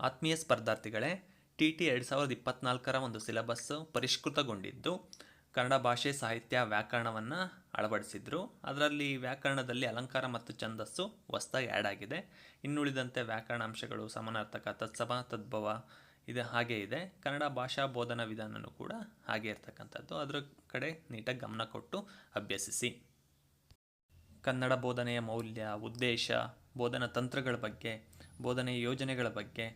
ಆತ್ಮೀಯ ಸ್ಪರ್ಧಾರ್ಥಿಗಳೇ, TT 2024ರ ಒಂದು syllabus ಪರಿಷ್ಕೃತಗೊಂಡಿದ್ದು Kannada ಭಾಷೆ, ಸಾಹಿತ್ಯ, ವ್ಯಾಕರಣವನ್ನು ಅಳವಡಿಸಿದ್ರು. ಅದರಲ್ಲಿ ವ್ಯಾಕರಣದಲ್ಲಿ ಅಲಂಕಾರ ಮತ್ತು ಛಂದಸ್ಸು ಹೊಸದಾಗಿ ಆ್ಯಡ್ ಆಗಿದೆ. ಇನ್ನುಳಿದಂತೆ ವ್ಯಾಕರಣಾಂಶಗಳು, ಸಮಾನಾರ್ಥಕ, ತತ್ಸಮ, ತದ್ಭವ ಇದು ಹಾಗೆ ಇದೆ. ಕನ್ನಡ ಭಾಷಾ ಬೋಧನಾ ವಿಧಾನವೂ ಕೂಡ ಹಾಗೆ ಇರ್ತಕ್ಕಂಥದ್ದು. ಅದರ ಕಡೆ ನೀಟಾಗಿ ಗಮನ ಕೊಟ್ಟು ಅಭ್ಯಸಿಸಿ. ಕನ್ನಡ ಬೋಧನೆಯ ಮೌಲ್ಯ, ಉದ್ದೇಶ, ಬೋಧನಾ ತಂತ್ರಗಳ ಬಗ್ಗೆ, ಬೋಧನೆಯ ಯೋಜನೆಗಳ ಬಗ್ಗೆ,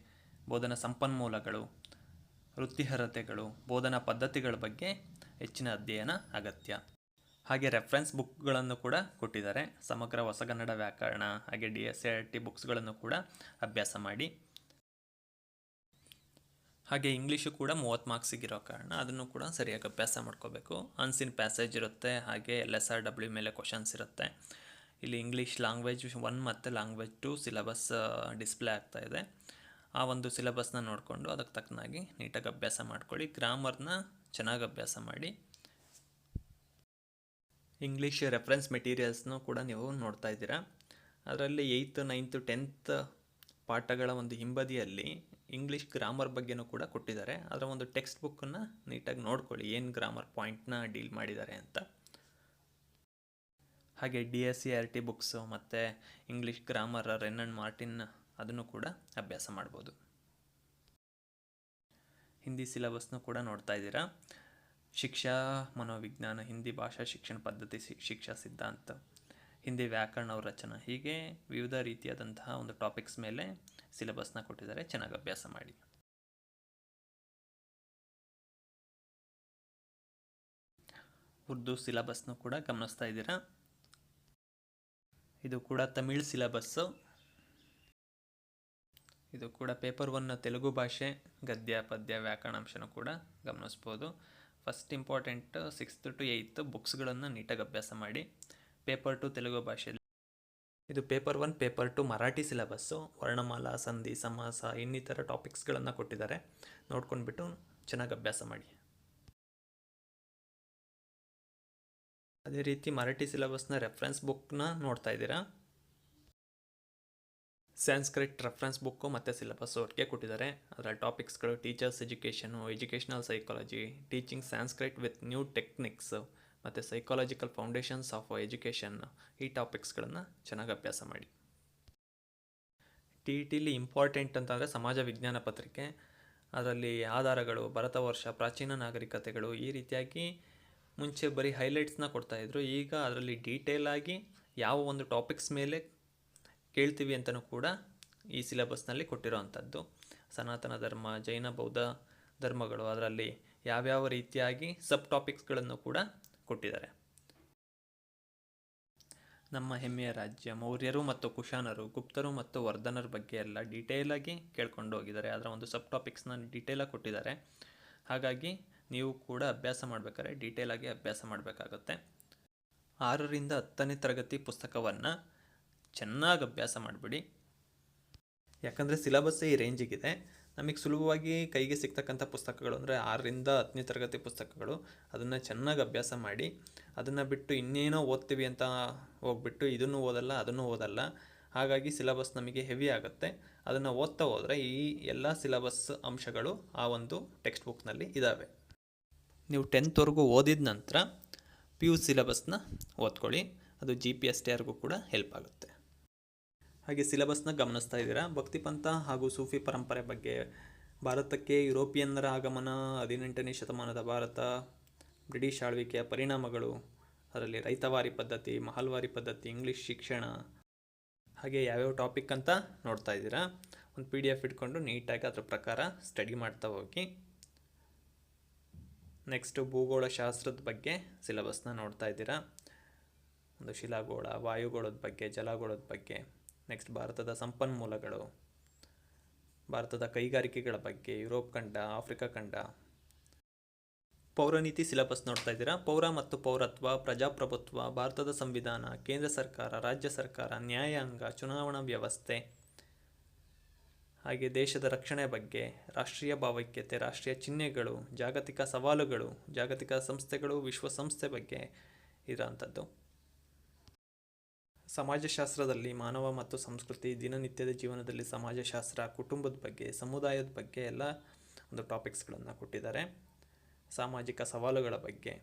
ಬೋಧನಾ ಸಂಪನ್ಮೂಲಗಳು, ವೃತ್ತಿಹರತೆಗಳು, ಬೋಧನಾ ಪದ್ಧತಿಗಳ ಬಗ್ಗೆ ಹೆಚ್ಚಿನ ಅಧ್ಯಯನ ಅಗತ್ಯ. ಹಾಗೆ ರೆಫರೆನ್ಸ್ ಬುಕ್ಗಳನ್ನು ಕೂಡ ಕೊಟ್ಟಿದ್ದಾರೆ. ಸಮಗ್ರ ಹೊಸಗನ್ನಡ ವ್ಯಾಕರಣ, ಹಾಗೆ DSCRT ಬುಕ್ಸ್ಗಳನ್ನು ಕೂಡ ಅಭ್ಯಾಸ ಮಾಡಿ. ಹಾಗೆ ಇಂಗ್ಲೀಷು ಕೂಡ 30 ಮಾರ್ಕ್ಸಿಗಿರೋ ಕಾರಣ ಅದನ್ನು ಕೂಡ ಸರಿಯಾಗಿ ಅಭ್ಯಾಸ ಮಾಡ್ಕೋಬೇಕು. ಅನ್ಸಿನ್ ಪ್ಯಾಸೇಜ್ ಇರುತ್ತೆ, ಹಾಗೆ LSRW ಮೇಲೆ ಕ್ವಶನ್ಸ್ ಇರುತ್ತೆ. ಇಲ್ಲಿ ಇಂಗ್ಲೀಷ್ ಲ್ಯಾಂಗ್ವೇಜ್ 1 ಮತ್ತು ಲ್ಯಾಂಗ್ವೇಜ್ 2 ಸಿಲೆಬಸ್ ಡಿಸ್ಪ್ಲೇ ಆಗ್ತಾ ಇದೆ. ಆ ಒಂದು ಸಿಲೆಬಸ್ನ ನೋಡಿಕೊಂಡು ಅದಕ್ಕೆ ತಕ್ಕನಾಗಿ ನೀಟಾಗಿ ಅಭ್ಯಾಸ ಮಾಡ್ಕೊಳ್ಳಿ. ಗ್ರಾಮರ್ನ ಚೆನ್ನಾಗಿ ಅಭ್ಯಾಸ ಮಾಡಿ. ಇಂಗ್ಲೀಷ್ ರೆಫರೆನ್ಸ್ ಮೆಟೀರಿಯಲ್ಸ್ನೂ ಕೂಡ ನೀವು ನೋಡ್ತಾ ಇದ್ದೀರಾ. ಅದರಲ್ಲಿ 8th, 9th, 10th ಪಾಠಗಳ ಒಂದು ಹಿಂಬದಿಯಲ್ಲಿ ಇಂಗ್ಲೀಷ್ ಗ್ರಾಮರ್ ಬಗ್ಗೆನೂ ಕೂಡ ಕೊಟ್ಟಿದ್ದಾರೆ. ಅದರ ಒಂದು ಟೆಕ್ಸ್ಟ್ ಬುಕ್ಕನ್ನು ನೀಟಾಗಿ ನೋಡ್ಕೊಳ್ಳಿ, ಏನು ಗ್ರಾಮರ್ ಪಾಯಿಂಟ್ನ ಡೀಲ್ ಮಾಡಿದ್ದಾರೆ ಅಂತ. ಹಾಗೆ DSCRT ಬುಕ್ಸು ಮತ್ತು ಇಂಗ್ಲೀಷ್ ಗ್ರಾಮರ್ ರೆನ್ ಆ್ಯಂಡ್ ಮಾರ್ಟಿನ್ ಅದನ್ನು ಕೂಡ ಅಭ್ಯಾಸ ಮಾಡ್ಬೋದು. ಹಿಂದಿ ಸಿಲೆಬಸ್ನೂ ಕೂಡ ನೋಡ್ತಾ ಇದ್ದೀರಾ. ಶಿಕ್ಷಾ ಮನೋವಿಜ್ಞಾನ, ಹಿಂದಿ ಭಾಷಾ ಶಿಕ್ಷಣ ಪದ್ಧತಿ, ಶಿಕ್ಷಾ ಸಿದ್ಧಾಂತ, ಹಿಂದಿ ವ್ಯಾಕರಣ ರಚನಾ, ಹೀಗೆ ವಿವಿಧ ರೀತಿಯಾದಂತಹ ಒಂದು ಟಾಪಿಕ್ಸ್ ಮೇಲೆ ಸಿಲೆಬಸ್ನ ಕೊಟ್ಟಿದ್ದಾರೆ. ಚೆನ್ನಾಗಿ ಅಭ್ಯಾಸ ಮಾಡಿ. ಉರ್ದು ಸಿಲೆಬಸ್ನೂ ಕೂಡ ಗಮನಿಸ್ತಾ ಇದ್ದೀರಾ. ಇದು ಕೂಡ ತಮಿಳ್ ಸಿಲೆಬಸ್ಸು. ಇದು ಕೂಡ ಪೇಪರ್ 1 ತೆಲುಗು ಭಾಷೆ, ಗದ್ಯ, ಪದ್ಯ, ವ್ಯಾಕರಣಾಂಶನೂ ಕೂಡ ಗಮನಿಸ್ಬೋದು. First important 6th to 8th ಬುಕ್ಸ್ಗಳನ್ನು ನೀಟಾಗಿ ಅಭ್ಯಾಸ ಮಾಡಿ. ಪೇಪರ್ 2 ತೆಲುಗು ಭಾಷೆಯಲ್ಲಿ ಇದು ಪೇಪರ್ 1, ಪೇಪರ್ 2 ಮರಾಠಿ ಸಿಲೆಬಸ್ಸು. ವರ್ಣಮಾಲಾ, ಸಂಧಿ, ಸಮಾಸ ಇನ್ನಿತರ ಟಾಪಿಕ್ಸ್ಗಳನ್ನು ಕೊಟ್ಟಿದ್ದಾರೆ. ನೋಡ್ಕೊಂಡ್ಬಿಟ್ಟು ಚೆನ್ನಾಗಿ ಅಭ್ಯಾಸ ಮಾಡಿ. ಅದೇ ರೀತಿ ಮರಾಠಿ ಸಿಲೆಬಸ್ನ ರೆಫರೆನ್ಸ್ ಬುಕ್ನ ನೋಡ್ತಾ ಇದ್ದೀರಾ. ಸ್ಯಾನ್ಸ್ಕ್ರಿಟ್ ರೆಫರೆನ್ಸ್ ಬುಕ್ಕು ಮತ್ತು ಸಿಲೆಬಸ್ ಒಟ್ಟಿಗೆ ಕೊಟ್ಟಿದ್ದಾರೆ. ಅದರ ಟಾಪಿಕ್ಸ್ಗಳು teachers education, educational psychology, teaching Sanskrit with new techniques ಮತ್ತು ಸೈಕಾಲಜಿಕಲ್ ಫೌಂಡೇಶನ್ಸ್ ಆಫ್ ಎಜುಕೇಷನ್, ಈ ಟಾಪಿಕ್ಸ್ಗಳನ್ನು ಚೆನ್ನಾಗಿ ಅಭ್ಯಾಸ ಮಾಡಿ. TETಲಿ ಇಂಪಾರ್ಟೆಂಟ್ ಅಂತಂದರೆ ಸಮಾಜ ವಿಜ್ಞಾನ ಪತ್ರಿಕೆ. ಅದರಲ್ಲಿ ಆಧಾರಗಳು, ಭಾರತವರ್ಷ, ಪ್ರಾಚೀನ ನಾಗರಿಕತೆಗಳು, ಈ ರೀತಿಯಾಗಿ ಮುಂಚೆ ಬರೀ ಹೈಲೈಟ್ಸ್ನ ಕೊಡ್ತಾಯಿದ್ರು. ಈಗ ಅದರಲ್ಲಿ ಡೀಟೇಲಾಗಿ ಯಾವ ಒಂದು ಟಾಪಿಕ್ಸ್ ಮೇಲೆ ಕೇಳ್ತೀವಿ ಅಂತಲೂ ಕೂಡ ಈ ಸಿಲೆಬಸ್ನಲ್ಲಿ ಕೊಟ್ಟಿರೋ ಅಂಥದ್ದು. ಸನಾತನ ಧರ್ಮ, ಜೈನ, ಬೌದ್ಧ ಧರ್ಮಗಳು, ಅದರಲ್ಲಿ ಯಾವ್ಯಾವ ರೀತಿಯಾಗಿ ಸಬ್ ಟಾಪಿಕ್ಸ್ಗಳನ್ನು ಕೂಡ ಕೊಟ್ಟಿದ್ದಾರೆ. ನಮ್ಮ ಹೆಮ್ಮೆಯ ರಾಜ್ಯ, ಮೌರ್ಯರು ಮತ್ತು ಕುಶಾನರು, ಗುಪ್ತರು ಮತ್ತು ವರ್ಧನರ ಬಗ್ಗೆ ಎಲ್ಲ ಡೀಟೇಲಾಗಿ ಕೇಳ್ಕೊಂಡು ಹೋಗಿದ್ದಾರೆ. ಅದರ ಒಂದು ಸಬ್ ಟಾಪಿಕ್ಸ್ನ ಡೀಟೇಲಾಗಿ ಕೊಟ್ಟಿದ್ದಾರೆ. ಹಾಗಾಗಿ ನೀವು ಕೂಡ ಅಭ್ಯಾಸ ಮಾಡಬೇಕಾದ್ರೆ ಡೀಟೇಲಾಗಿ ಅಭ್ಯಾಸ ಮಾಡಬೇಕಾಗುತ್ತೆ. 6ರಿಂದ 10ನೇ ತರಗತಿ ಪುಸ್ತಕವನ್ನು ಚೆನ್ನಾಗಿ ಅಭ್ಯಾಸ ಮಾಡಿಬಿಡಿ. ಯಾಕಂದರೆ ಸಿಲೆಬಸ್ಸೇ ಈ ರೇಂಜಿಗಿದೆ. ನಮಗೆ ಸುಲಭವಾಗಿ ಕೈಗೆ ಸಿಗ್ತಕ್ಕಂಥ ಪುಸ್ತಕಗಳು ಅಂದರೆ 6ರಿಂದ 10ನೇ ತರಗತಿ ಪುಸ್ತಕಗಳು. ಅದನ್ನು ಚೆನ್ನಾಗಿ ಅಭ್ಯಾಸ ಮಾಡಿ. ಅದನ್ನು ಬಿಟ್ಟು ಇನ್ನೇನೋ ಓದ್ತೀವಿ ಅಂತ ಹೋಗ್ಬಿಟ್ಟು ಇದನ್ನು ಓದಲ್ಲ, ಅದನ್ನು ಓದಲ್ಲ. ಹಾಗಾಗಿ ಸಿಲೆಬಸ್ ನಮಗೆ ಹೆವಿ ಆಗುತ್ತೆ. ಅದನ್ನು ಓದ್ತಾ ಹೋದರೆ ಈ ಎಲ್ಲ ಸಿಲೆಬಸ್ ಅಂಶಗಳು ಆ ಒಂದು ಟೆಕ್ಸ್ಟ್ ಬುಕ್ನಲ್ಲಿ ಇದ್ದಾವೆ. ನೀವು 10th ಓದಿದ ನಂತರ PU ಸಿಲೆಬಸ್ನ ಓದ್ಕೊಳ್ಳಿ. ಅದು GPSTRಗೂ ಕೂಡ ಹೆಲ್ಪ್ ಆಗುತ್ತೆ. ಹಾಗೆ ಸಿಲೆಬಸ್ನ ಗಮನಿಸ್ತಾ ಇದ್ದೀರಾ. ಭಕ್ತಿಪಂಥ ಹಾಗೂ ಸೂಫಿ ಪರಂಪರೆ ಬಗ್ಗೆ, ಭಾರತಕ್ಕೆ ಯುರೋಪಿಯನ್ನರ ಆಗಮನ, 18ನೇ ಶತಮಾನದ ಭಾರತ, ಬ್ರಿಟಿಷ್ ಆಳ್ವಿಕೆಯ ಪರಿಣಾಮಗಳು, ಅದರಲ್ಲಿ ರೈತವಾರಿ ಪದ್ಧತಿ, ಮಹಲ್ವಾರಿ ಪದ್ಧತಿ, ಇಂಗ್ಲೀಷ್ ಶಿಕ್ಷಣ, ಹಾಗೆ ಯಾವ್ಯಾವ ಟಾಪಿಕ್ ಅಂತ ನೋಡ್ತಾ ಇದ್ದೀರಾ. ಒಂದು PDF ಇಟ್ಕೊಂಡು ನೀಟಾಗಿ ಅದರ ಪ್ರಕಾರ ಸ್ಟಡಿ ಮಾಡ್ತಾ ಹೋಗಿ. ನೆಕ್ಸ್ಟು ಭೂಗೋಳ ಶಾಸ್ತ್ರದ ಬಗ್ಗೆ ಸಿಲೆಬಸ್ನ ನೋಡ್ತಾ ಇದ್ದೀರಾ. ಒಂದು ಶಿಲಾಗೋಳ, ವಾಯುಗೋಳದ ಬಗ್ಗೆ, ಜಲಗೋಳದ ಬಗ್ಗೆ. ನೆಕ್ಸ್ಟ್ ಭಾರತದ ಸಂಪನ್ಮೂಲಗಳು, ಭಾರತದ ಕೈಗಾರಿಕೆಗಳ ಬಗ್ಗೆ, ಯುರೋಪ್ ಖಂಡ, ಆಫ್ರಿಕಾ ಖಂಡ. ಪೌರನೀತಿ ಸಿಲೆಬಸ್ ನೋಡ್ತಾ ಇದ್ದೀರಾ. ಪೌರ ಮತ್ತು ಪೌರತ್ವ, ಪ್ರಜಾಪ್ರಭುತ್ವ, ಭಾರತದ ಸಂವಿಧಾನ, ಕೇಂದ್ರ ಸರ್ಕಾರ, ರಾಜ್ಯ ಸರ್ಕಾರ, ನ್ಯಾಯಾಂಗ, ಚುನಾವಣಾ ವ್ಯವಸ್ಥೆ, ಹಾಗೆ ದೇಶದ ರಕ್ಷಣೆ ಬಗ್ಗೆ, ರಾಷ್ಟ್ರೀಯ ಭಾವೈಕ್ಯತೆ, ರಾಷ್ಟ್ರೀಯ ಚಿಹ್ನೆಗಳು, ಜಾಗತಿಕ ಸವಾಲುಗಳು, ಜಾಗತಿಕ ಸಂಸ್ಥೆಗಳು, ವಿಶ್ವಸಂಸ್ಥೆ ಬಗ್ಗೆ ಇರೋಂಥದ್ದು. ಸಮಾಜಶಾಸ್ತ್ರದಲ್ಲಿ ಮಾನವ ಮತ್ತು ಸಂಸ್ಕೃತಿ, ದಿನನಿತ್ಯದ ಜೀವನದಲ್ಲಿ ಸಮಾಜಶಾಸ್ತ್ರ, ಕುಟುಂಬದ ಬಗ್ಗೆ, ಸಮುದಾಯದ ಬಗ್ಗೆ ಎಲ್ಲ ಒಂದು ಟಾಪಿಕ್ಸ್ಗಳನ್ನು ಕೊಟ್ಟಿದ್ದಾರೆ. ಸಾಮಾಜಿಕ ಸವಾಲುಗಳ ಬಗ್ಗೆ.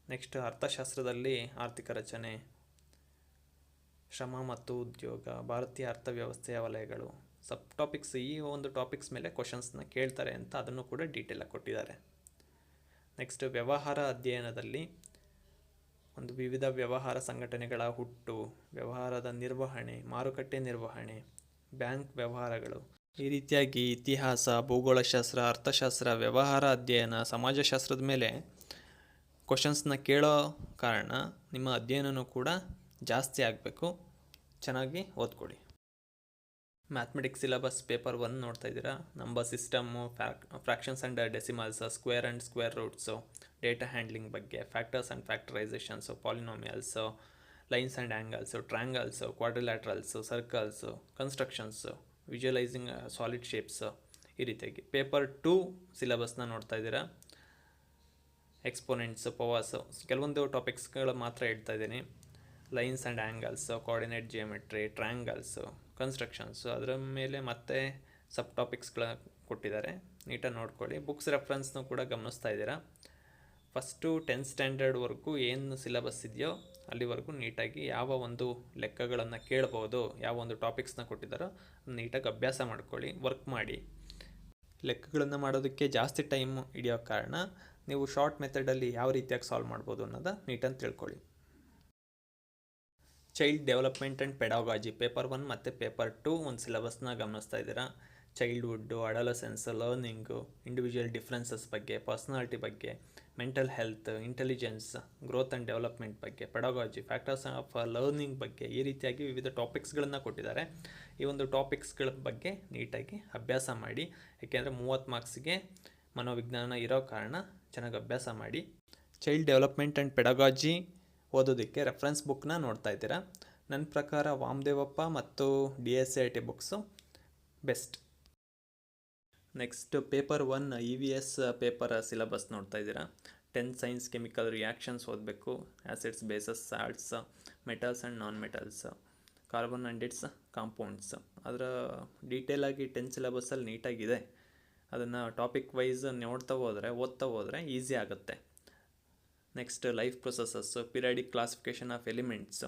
ನೆಕ್ಸ್ಟ್ ಅರ್ಥಶಾಸ್ತ್ರದಲ್ಲಿ ಆರ್ಥಿಕ ರಚನೆ, ಶ್ರಮ ಮತ್ತು ಉದ್ಯೋಗ, ಭಾರತೀಯ ಅರ್ಥವ್ಯವಸ್ಥೆಯ ವಲಯಗಳು, ಸಬ್ ಟಾಪಿಕ್ಸ್. ಈ ಒಂದು ಟಾಪಿಕ್ಸ್ ಮೇಲೆ ಕ್ವಶನ್ಸ್ನ ಕೇಳ್ತಾರೆ ಅಂತ ಅದನ್ನು ಕೂಡ ಡೀಟೇಲಾಗಿ ಕೊಟ್ಟಿದ್ದಾರೆ. ನೆಕ್ಸ್ಟ್ ವ್ಯವಹಾರ ಅಧ್ಯಯನದಲ್ಲಿ ಒಂದು ವಿವಿಧ ವ್ಯವಹಾರ ಸಂಘಟನೆಗಳ ಹುಟ್ಟು, ವ್ಯವಹಾರದ ನಿರ್ವಹಣೆ, ಮಾರುಕಟ್ಟೆ ನಿರ್ವಹಣೆ, ಬ್ಯಾಂಕ್ ವ್ಯವಹಾರಗಳು, ಈ ರೀತಿಯಾಗಿ ಇತಿಹಾಸ, ಭೂಗೋಳಶಾಸ್ತ್ರ, ಅರ್ಥಶಾಸ್ತ್ರ, ವ್ಯವಹಾರ ಅಧ್ಯಯನ, ಸಮಾಜಶಾಸ್ತ್ರದ ಮೇಲೆ ಕ್ವಶನ್ಸ್ನ ಕೇಳೋ ಕಾರಣ ನಿಮ್ಮ ಅಧ್ಯಯನವೂ ಕೂಡ ಜಾಸ್ತಿ ಆಗಬೇಕು. ಚೆನ್ನಾಗಿ ಓದ್ಕೊಳ್ಳಿ. ಮ್ಯಾಥಮೆಟಿಕ್ಸ್ ಸಿಲೆಬಸ್ ಪೇಪರ್ 1 ನೋಡ್ತಾ ಇದ್ದೀರಾ. Number system, fractions and decimals, square and square roots, data handling ಬಗ್ಗೆ, factors and factorisations, polynomials, lines and angles, triangles, quadrilaterals, circles, constructions, visualising solid shapes, ಈ ರೀತಿಯಾಗಿ. ಪೇಪರ್ 2 ಸಿಲೆಬಸ್ನ ನೋಡ್ತಾ ಇದ್ದೀರಾ. ಎಕ್ಸ್ಪೋನೆಂಟ್ಸು, ಪವರ್ಸು, ಕೆಲವೊಂದು ಟಾಪಿಕ್ಸ್ಗಳು ಮಾತ್ರ ಹೇಳ್ತಾ ಇದ್ದೀನಿ. Lines and angles, coordinate geometry, triangles, constructions, ಅದರ ಮೇಲೆ ಮತ್ತೆ ಸಬ್ ಟಾಪಿಕ್ಸ್ಗಳ ಕೊಟ್ಟಿದ್ದಾರೆ. ನೀಟಾಗಿ ನೋಡ್ಕೊಳ್ಳಿ. ಬುಕ್ಸ್ ರೆಫರೆನ್ಸ್ನೂ ಕೂಡ ಗಮನಿಸ್ತಾ ಇದ್ದೀರಾ. ಫಸ್ಟು 10th ಸ್ಟ್ಯಾಂಡರ್ಡ್ವರೆಗೂ ಏನು ಸಿಲೆಬಸ್ ಇದೆಯೋ ಅಲ್ಲಿವರೆಗೂ ನೀಟಾಗಿ ಯಾವ ಒಂದು ಲೆಕ್ಕಗಳನ್ನು ಕೇಳ್ಬೋದು, ಯಾವ ಒಂದು ಟಾಪಿಕ್ಸ್ನ ಕೊಟ್ಟಿದ್ದಾರೋ ನೀಟಾಗಿ ಅಭ್ಯಾಸ ಮಾಡ್ಕೊಳ್ಳಿ, ವರ್ಕ್ ಮಾಡಿ. ಲೆಕ್ಕಗಳನ್ನು ಮಾಡೋದಕ್ಕೆ ಜಾಸ್ತಿ ಟೈಮ್ ಹಿಡಿಯೋ ಕಾರಣ ನೀವು ಶಾರ್ಟ್ ಮೆಥಡಲ್ಲಿ ಯಾವ ರೀತಿಯಾಗಿ ಸಾಲ್ವ್ ಮಾಡ್ಬೋದು ಅನ್ನೋದು ನೀಟಾಗಿ ತಿಳ್ಕೊಳ್ಳಿ. ಚೈಲ್ಡ್ ಡೆವಲಪ್ಮೆಂಟ್ ಆ್ಯಂಡ್ ಪೆಡಾಗಾಜಿ ಪೇಪರ್ 1 ಮತ್ತು ಪೇಪರ್ 2 ಒಂದು ಸಿಲೆಬಸ್ನ ಗಮನಿಸ್ತಾ ಇದ್ದೀರಾ. Childhood, adolescence, learning, individual differences ಬಗ್ಗೆ, ಪರ್ಸ್ನಾಲಿಟಿ ಬಗ್ಗೆ, mental health, intelligence, growth and development ಬಗ್ಗೆ, ಪೆಡಾಗಾಜಿ, ಫ್ಯಾಕ್ಟರ್ಸ್ ಆಫ್ ಲರ್ನಿಂಗ್ ಬಗ್ಗೆ, ಈ ರೀತಿಯಾಗಿ ವಿವಿಧ ಟಾಪಿಕ್ಸ್ಗಳನ್ನು ಕೊಟ್ಟಿದ್ದಾರೆ. ಈ ಒಂದು ಟಾಪಿಕ್ಸ್ಗಳ ಬಗ್ಗೆ ನೀಟಾಗಿ ಅಭ್ಯಾಸ ಮಾಡಿ. ಏಕೆಂದರೆ 30 ಮಾರ್ಕ್ಸಿಗೆ ಮನೋವಿಜ್ಞಾನ ಇರೋ ಕಾರಣ ಚೆನ್ನಾಗಿ ಅಭ್ಯಾಸ ಮಾಡಿ. ಚೈಲ್ಡ್ ಡೆವಲಪ್ಮೆಂಟ್ ಆ್ಯಂಡ್ ಪೆಡಾಗಾಜಿ ಓದೋದಕ್ಕೆ ರೆಫರೆನ್ಸ್ ಬುಕ್ನ ನೋಡ್ತಾ ಇದ್ದೀರಾ. ನನ್ನ ಪ್ರಕಾರ ವಾಮದೇವಪ್ಪ ಮತ್ತು DSCIT books best. Next paper 1 EVS paper syllabus ನೋಡ್ತಾ ಇದ್ದೀರಾ. 10th ಸೈನ್ಸ್ ಕೆಮಿಕಲ್ ರಿಯಾಕ್ಷನ್ಸ್ ಓದಬೇಕು. Acids, basis, salts, metals and non metals, carbon and it's compounds. ಅದರ ಡೀಟೇಲಾಗಿ 10th ಸಿಲೆಬಸ್ಸಲ್ಲಿ ನೀಟಾಗಿದೆ. ಅದನ್ನು ಟಾಪಿಕ್ ವೈಸ್ ಓದ್ತಾ ಹೋದರೆ ಈಸಿ ಆಗುತ್ತೆ. Next life processes, periodic classification of elements,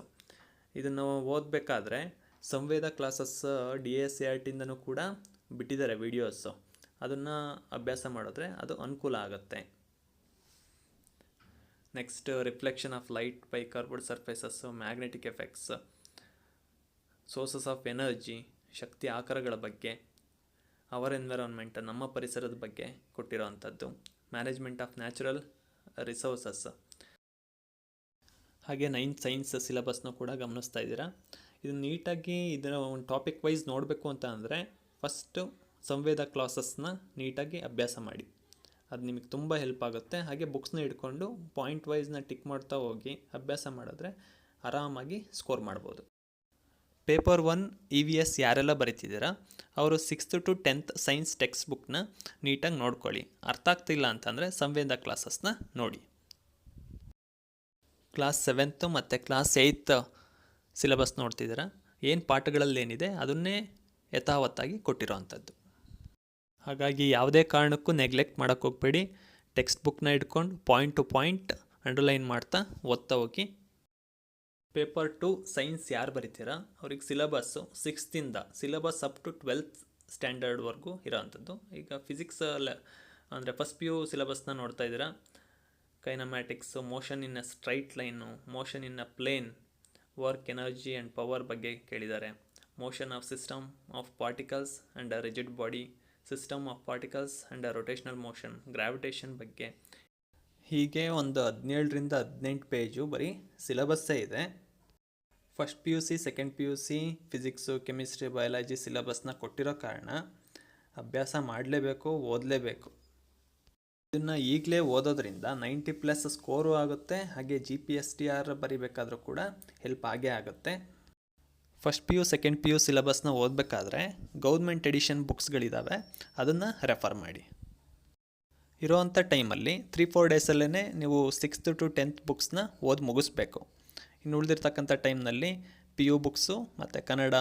ಇದನ್ನು ಓದಬೇಕಾದ್ರೆ ಸಂವೇದ ಕ್ಲಾಸಸ್ DSCITಯಿಂದನೂ ಕೂಡ ಬಿಟ್ಟಿದ್ದಾರೆ ವಿಡಿಯೋಸು. ಅದನ್ನು ಅಭ್ಯಾಸ ಮಾಡಿದ್ರೆ ಅದು ಅನುಕೂಲ ಆಗುತ್ತೆ. Next reflection of light by curved surfaces, magnetic effects, sources of energy, ಶಕ್ತಿ ಆಕಾರಗಳ ಬಗ್ಗೆ, ಅವರ್ ಎನ್ವಿರಾನ್ಮೆಂಟ್, ನಮ್ಮ ಪರಿಸರದ ಬಗ್ಗೆ ಕೊಟ್ಟಿರೋವಂಥದ್ದು, ಮ್ಯಾನೇಜ್ಮೆಂಟ್ ಆಫ್ ನ್ಯಾಚುರಲ್ ರಿಸೋರ್ಸಸ್. ಹಾಗೆ 9th ಸೈನ್ಸ್ ಸಿಲೆಬಸ್ನೂ ಕೂಡ ಗಮನಿಸ್ತಾ ಇದ್ದೀರಾ. ಇದು ನೀಟಾಗಿ ಇದರ ಒಂದು ಟಾಪಿಕ್ ವೈಸ್ ನೋಡಬೇಕು ಅಂತ ಅಂದರೆ ಫಸ್ಟು ಸಂವೇದ ಕ್ಲಾಸಸ್ನ ನೀಟಾಗಿ ಅಭ್ಯಾಸ ಮಾಡಿ. ಅದು ನಿಮಗೆ ತುಂಬ ಹೆಲ್ಪ್ ಆಗುತ್ತೆ. ಹಾಗೆ ಬುಕ್ಸ್ನ ಹಿಡ್ಕೊಂಡು ಪಾಯಿಂಟ್ ವೈಸ್ನ ಟಿಕ್ ಮಾಡ್ತಾ ಹೋಗಿ ಅಭ್ಯಾಸ ಮಾಡಿದ್ರೆ ಆರಾಮಾಗಿ ಸ್ಕೋರ್ ಮಾಡ್ಬೋದು. ಪೇಪರ್ 1 EVS ಯಾರೆಲ್ಲ ಬರೀತಿದ್ದೀರಾ ಅವರು 6th to 10th science text ಬುಕ್ನ ನೀಟಾಗಿ ನೋಡ್ಕೊಳ್ಳಿ. ಅರ್ಥ ಆಗ್ತಿಲ್ಲ ಅಂತಂದರೆ ಸಂವೇದ ಕ್ಲಾಸಸ್ನ ನೋಡಿ. ಕ್ಲಾಸ್ 7th ಮತ್ತು ಕ್ಲಾಸ್ 8th ಸಿಲೆಬಸ್ ನೋಡ್ತಿದ್ದೀರಾ. ಏನು ಪಾಠಗಳಲ್ಲೇನಿದೆ ಅದನ್ನೇ ಯಥಾವತ್ತಾಗಿ ಕೊಟ್ಟಿರೋವಂಥದ್ದು. ಹಾಗಾಗಿ ಯಾವುದೇ ಕಾರಣಕ್ಕೂ ನೆಗ್ಲೆಕ್ಟ್ ಮಾಡೋಕ್ಕೆ ಹೋಗಬೇಡಿ. ಟೆಕ್ಸ್ಟ್ ಬುಕ್ನ ಹಿಡ್ಕೊಂಡು ಪಾಯಿಂಟ್ ಟು ಪಾಯಿಂಟ್ ಅಂಡರ್ಲೈನ್ ಮಾಡ್ತಾ ಓದ್ತಾ ಹೋಗಿ. ಪೇಪರ್ 2 ಸೈನ್ಸ್ ಯಾರು ಬರೀತೀರಾ ಅವ್ರಿಗೆ syllabus 6th syllabus up to 12th ಸ್ಟ್ಯಾಂಡರ್ಡ್ವರೆಗೂ ಇರೋವಂಥದ್ದು. ಈಗ ಫಿಸಿಕ್ಸ್ ಅಂದರೆ ಫಸ್ಟ್ PU ಸಿಲೆಬಸ್ನ ನೋಡ್ತಾ ಇದ್ದೀರಾ. Kinematics, motion in a straight line, motion in a plane, work, energy and power ಬಗ್ಗೆ ಕೇಳಿದ್ದಾರೆ. Motion of system of particles and a rigid body, system of particles and a rotational motion, gravitation ಬಗ್ಗೆ. ಹೀಗೆ ಒಂದು 17ರಿಂದ 18 page ಬರೀ ಸಿಲೆಬಸ್ಸೇ ಇದೆ. First PUC, second PUC physics, chemistry, biology ಸಿಲೆಬಸ್ನ ಕೊಟ್ಟಿರೋ ಕಾರಣ ಅಭ್ಯಾಸ ಮಾಡಲೇಬೇಕು, ಓದಲೇಬೇಕು. ಇದನ್ನು ಈಗಲೇ ಓದೋದ್ರಿಂದ 90+ ಸ್ಕೋರು ಆಗುತ್ತೆ. ಹಾಗೆ GPSTR ಬರೀಬೇಕಾದ್ರೂ ಕೂಡ ಹೆಲ್ಪ್ ಆಗೇ ಆಗುತ್ತೆ. ಫಸ್ಟ್ PU, ಸೆಕೆಂಡ್ PU ಸಿಲೆಬಸ್ನ ಓದಬೇಕಾದ್ರೆ ಗೌರ್ಮೆಂಟ್ ಎಡಿಷನ್ ಬುಕ್ಸ್ಗಳಿದ್ದಾವೆ, ಅದನ್ನು ರೆಫರ್ ಮಾಡಿ. ಇರೋವಂಥ ಟೈಮಲ್ಲಿ 3-4 ಡೇಸಲ್ಲೇ ನೀವು 6th to 10th ಬುಕ್ಸ್ನ ಓದಿ ಮುಗಿಸ್ಬೇಕು. ಇನ್ನು ಉಳಿದಿರ್ತಕ್ಕಂಥ ಟೈಮ್ನಲ್ಲಿ PU ಬುಕ್ಸು ಮತ್ತು Kannada,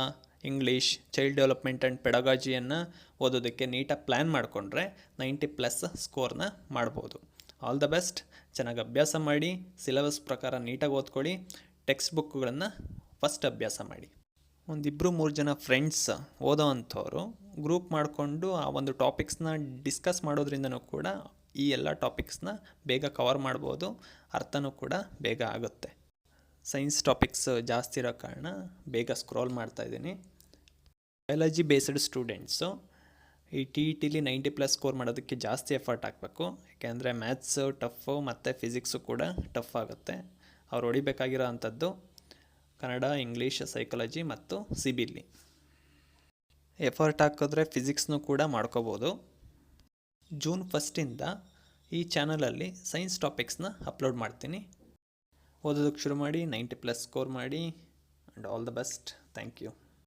English, child development and ಪೆಡಗಾಜಿಯನ್ನು ಓದೋದಕ್ಕೆ ನೀಟಾಗಿ ಪ್ಲ್ಯಾನ್ ಮಾಡಿಕೊಂಡ್ರೆ 90+ ಸ್ಕೋರ್ನ ಮಾಡ್ಬೋದು. All the best. ಚೆನ್ನಾಗಿ ಅಭ್ಯಾಸ ಮಾಡಿ, ಸಿಲೆಬಸ್ ಪ್ರಕಾರ ನೀಟಾಗಿ ಓದ್ಕೊಳ್ಳಿ. ಟೆಕ್ಸ್ಟ್ ಬುಕ್ಗಳನ್ನು ಫಸ್ಟ್ ಅಭ್ಯಾಸ ಮಾಡಿ. 1-3 ಜನ ಫ್ರೆಂಡ್ಸ್ ಓದೋ ಅಂಥವ್ರು ಗ್ರೂಪ್ ಮಾಡಿಕೊಂಡು ಆ ಒಂದು ಟಾಪಿಕ್ಸ್ನ ಡಿಸ್ಕಸ್ ಮಾಡೋದ್ರಿಂದನೂ ಕೂಡ ಈ ಎಲ್ಲ ಟಾಪಿಕ್ಸ್ನ ಬೇಗ ಕವರ್ ಮಾಡ್ಬೋದು, ಅರ್ಥನೂ ಕೂಡ ಬೇಗ ಆಗುತ್ತೆ. ಸೈನ್ಸ್ ಟಾಪಿಕ್ಸ್ ಜಾಸ್ತಿ ಇರೋ ಕಾರಣ ಬೇಗ ಸ್ಕ್ರೋಲ್ ಮಾಡ್ತಾಯಿದ್ದೀನಿ. ಬಯಾಲಜಿ ಬೇಸ್ಡ್ ಸ್ಟೂಡೆಂಟ್ಸು ಈ TETಲಿ 90+ ಸ್ಕೋರ್ ಮಾಡೋದಕ್ಕೆ ಜಾಸ್ತಿ ಎಫರ್ಟ್ ಹಾಕಬೇಕು. ಯಾಕೆಂದರೆ ಮ್ಯಾಥ್ಸು ಟಫು ಮತ್ತು ಫಿಸಿಕ್ಸು ಕೂಡ ಟಫ್ ಆಗುತ್ತೆ. ಅವ್ರು ಹೊಡಿಬೇಕಾಗಿರೋ ಅಂಥದ್ದು ಕನ್ನಡ, ಇಂಗ್ಲೀಷ್, ಸೈಕಾಲಜಿ ಮತ್ತು CBL. ಎಫರ್ಟ್ ಹಾಕಿದ್ರೆ ಫಿಸಿಕ್ಸ್ನೂ ಕೂಡ ಮಾಡ್ಕೋಬೋದು. ಜೂನ್ 1 ಈ ಚಾನಲಲ್ಲಿ ಸೈನ್ಸ್ ಟಾಪಿಕ್ಸ್ನ ಅಪ್ಲೋಡ್ ಮಾಡ್ತೀನಿ. ಓದೋದಕ್ಕೆ ಶುರು ಮಾಡಿ, 90+ ಸ್ಕೋರ್ ಮಾಡಿ. And all the best. Thank you.